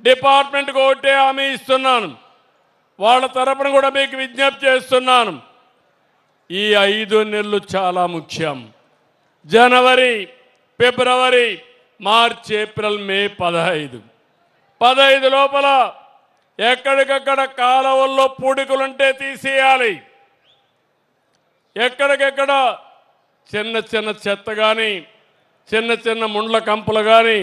డిపార్ట్మెంట్కి ఒకటే హామీ ఇస్తున్నాను, వాళ్ళ తరపున కూడా మీకు విజ్ఞప్తి చేస్తున్నాను. ఈ 5 నెలలు చాలా ముఖ్యం. జనవరి, ఫిబ్రవరి, మార్చ్, ఏప్రిల్, మే 15 లోపల ఎక్కడికక్కడ కాలువల్లో పూడికలుంటే తీసేయాలి. ఎక్కడికెక్కడ చిన్న చిన్న చెత్త కానీ, చిన్న చిన్న ముండ్ల కంపలు కానీ,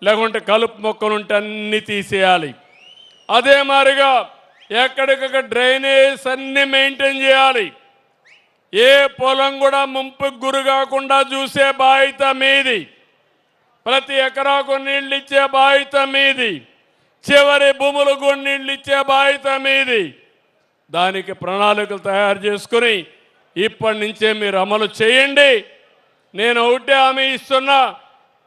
లేకుంటే కలుపు మొక్కలుంటే అన్నీ తీసేయాలి. అదే మాదిరిగా ఎక్కడికక్కడ డ్రైనేజ్ అన్నీ మెయింటైన్ చేయాలి. ఏ పొలం కూడా ముంపుకు గురి కాకుండా చూసే బాధ్యత మీది. ప్రతి ఎకరాకు నీళ్ళు ఇచ్చే బాధ్యత మీది. చివరి భూములకు నీళ్ళు ఇచ్చే బాధ్యత మీది. దానికి ప్రణాళికలు తయారు చేసుకుని ఇప్పటి నుంచే మీరు అమలు చేయండి. నేను ఒకటే హామీ ఇస్తున్నా,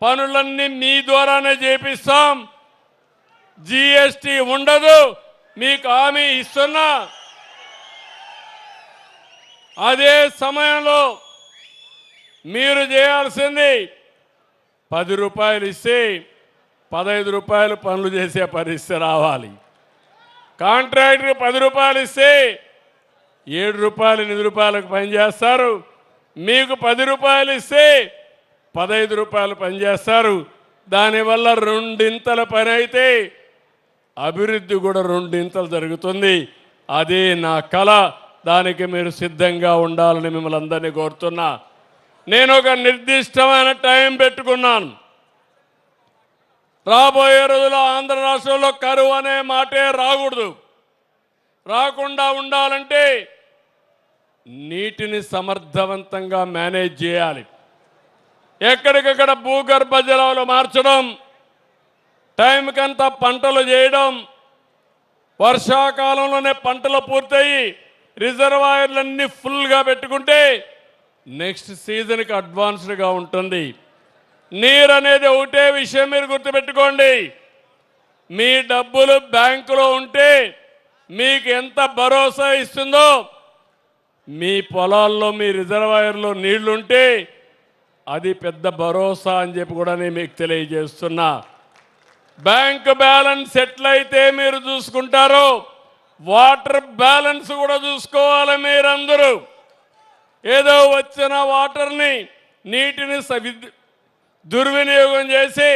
పనులన్నీ మీ ద్వారానే చేపిస్తాం. జిఎస్టీ ఉండదు, మీకు హామీ ఇస్తున్నా. అదే సమయంలో మీరు చేయాల్సింది 10 రూపాయలు ఇస్తే 15 రూపాయలు పనులు చేసే పరిస్థితి రావాలి. కాంట్రాక్టర్కి 10 రూపాయలు ఇస్తే 7 రూపాయలు 8 రూపాయలకు పనిచేస్తారు. మీకు 10 రూపాయలు ఇస్తే 15 రూపాయలు పనిచేస్తారు. దానివల్ల 2 ఇంతల పని అయితే అభివృద్ధి కూడా 2 ఇంతలు జరుగుతుంది. అదే నా కళ. దానికి మీరు సిద్ధంగా ఉండాలని మిమ్మల్ని అందరినీ కోరుతున్నా. నేను ఒక నిర్దిష్టమైన టైం పెట్టుకున్నాను. రాబోయే రోజుల్లో ఆంధ్ర రాష్ట్రంలో కరువు అనే మాటే రాకూడదు. రాకుండా ఉండాలంటే నీటిని సమర్థవంతంగా మేనేజ్ చేయాలి. ఎక్కడికక్కడ భూగర్భ జలాలు మార్చడం, టైంకంతా పంటలు చేయడం, వర్షాకాలంలోనే పంటలు పూర్తయి రిజర్వాయర్లన్నీ ఫుల్గా పెట్టుకుంటే నెక్స్ట్ సీజన్కి అడ్వాన్స్డ్గా ఉంటుంది. నీరు అనేది ఒకటే విషయం మీరు గుర్తుపెట్టుకోండి. మీ డబ్బులు బ్యాంకులో ఉంటే మీకు ఎంత భరోసా ఇస్తుందో, మీ పొలాల్లో మీ రిజర్వాయర్లో నీళ్లుంటే అది పెద్ద భరోసా అని చెప్పి కూడా నేను మీకు తెలియజేస్తున్నా. బ్యాంక్ బ్యాలెన్స్ ఎట్లయితే మీరు చూసుకుంటారో వాటర్ బ్యాలెన్స్ కూడా చూసుకోవాలి. మీరందరూ ఏదో వచ్చిన వాటర్ని, నీటిని దుర్వినియోగం చేసి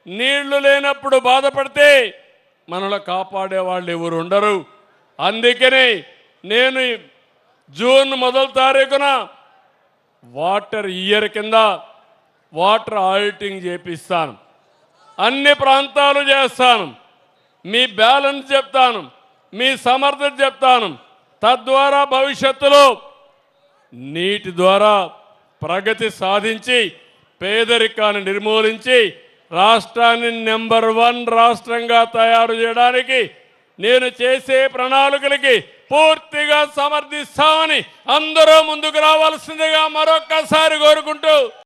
నీళ్లు లేనప్పుడు బాధపడితే మనల్ని కాపాడే వాళ్ళు ఎవరు ఉండరు. అందుకని నేను జూన్ 1వ తారీఖున వాటర్ ఇయర్ కింద వాటర్ ఆడిటింగ్ చేపిస్తాను. అన్ని ప్రాంతాలు చేస్తాను. మీ బ్యాలెన్స్ చెప్తాను, మీ సమర్థత చెప్తాను. తద్వారా భవిష్యత్తులో నీటి ద్వారా ప్రగతి సాధించి పేదరికాన్ని నిర్మూలించి రాష్ట్రాన్ని నెంబర్ 1 రాష్ట్రంగా తయారు చేయడానికి నేను చేసే ప్రణాళికలకి పూర్తిగా సమర్థిస్తామని అందరూ ముందుకు రావాల్సిందిగా మరొక్కసారి కోరుకుంటూ